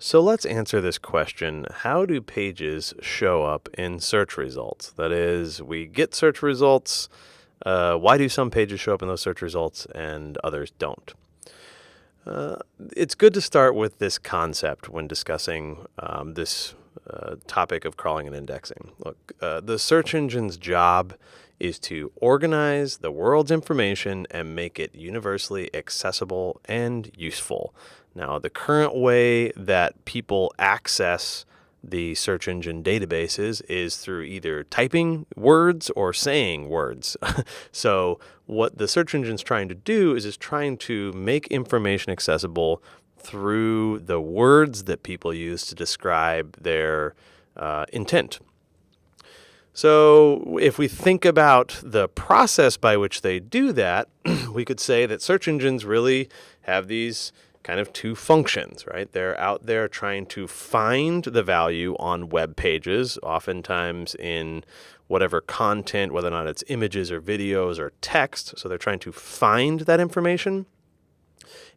So let's answer this question. How do pages show up in search results? That is, we get search results. Why do some pages show up in those search results and others don't? It's good to start with this concept when discussing this topic of crawling and indexing. Look, the search engine's job is to organize the world's information and make it universally accessible and useful. Now, the current way that people access the search engine databases is through either typing words or saying words. So what the search engine's trying to do is trying to make information accessible through the words that people use to describe their intent. So if we think about the process by which they do that, we could say that search engines really have these kind of two functions, right? They're out there trying to find the value on web pages, oftentimes in whatever content, whether or not it's images or videos or text. So they're trying to find that information.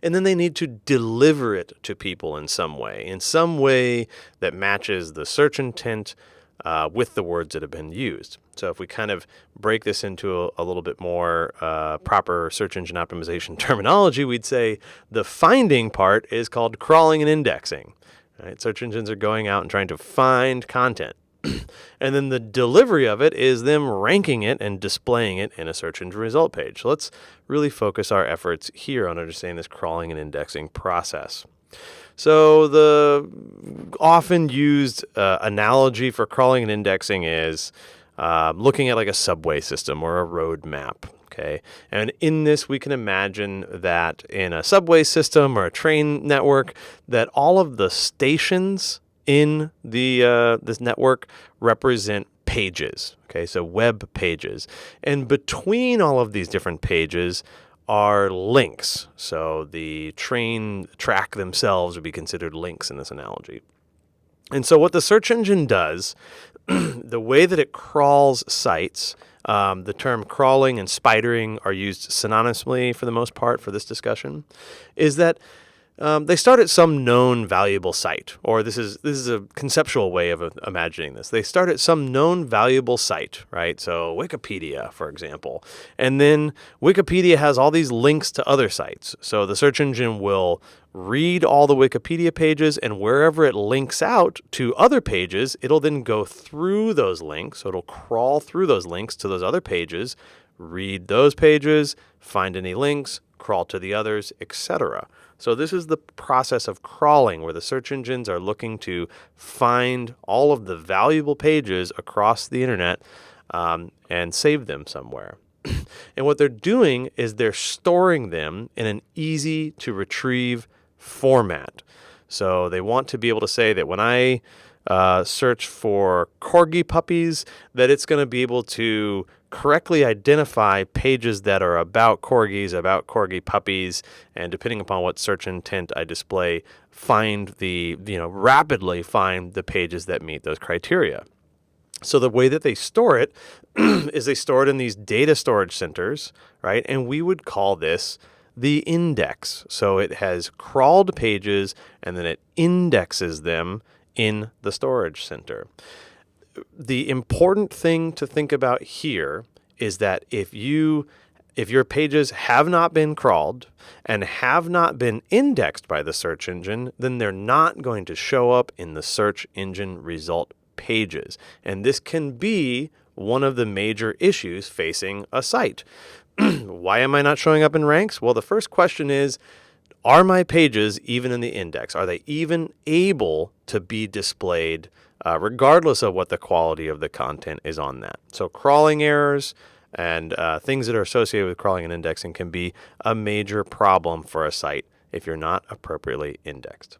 And then they need to deliver it to people in some way that matches the search intent with the words that have been used. So if we kind of break this into a little bit more proper search engine optimization terminology, we'd say the finding part is called crawling and indexing. Right? Search engines are going out and trying to find content. And then the delivery of it is them ranking it and displaying it in a search engine result page. So let's really focus our efforts here on understanding this crawling and indexing process. So the often used analogy for crawling and indexing is looking at like a subway system or a road map. Okay, and in this we can imagine that in a subway system or a train network, that all of the stations in the this network represent pages. Okay, so web pages, and between all of these different pages are links. So the train track themselves would be considered links in this analogy. And so what the search engine does, the way that it crawls sites, the term crawling and spidering are used synonymously for the most part for this discussion, is that they start at some known valuable site, or this is a conceptual way of imagining this. They start at some known valuable site, right? So Wikipedia, for example. And then Wikipedia has all these links to other sites. So the search engine will read all the Wikipedia pages, and wherever it links out to other pages, it'll then go through those links. So it'll crawl through those links to those other pages, read those pages, find any links, crawl to the others, etc. So this is the process of crawling, where the search engines are looking to find all of the valuable pages across the internet and save them somewhere. And what they're doing is they're storing them in an easy to retrieve format. So they want to be able to say that when I search for corgi puppies, that it's going to be able to correctly identify pages that are about corgis, about corgi puppies, and depending upon what search intent I display, rapidly find the pages that meet those criteria. So the way that they store it is they store it in these data storage centers, right? And we would call this the index. So it has crawled pages and then it indexes them in the storage center. The important thing to think about here is that if your pages have not been crawled and have not been indexed by the search engine, then they're not going to show up in the search engine result pages. And this can be one of the major issues facing a site. Why am I not showing up in ranks? Well, the first question is, are my pages even in the index? Are they even able to be displayed regardless of what the quality of the content is on that? So crawling errors and things that are associated with crawling and indexing can be a major problem for a site if you're not appropriately indexed.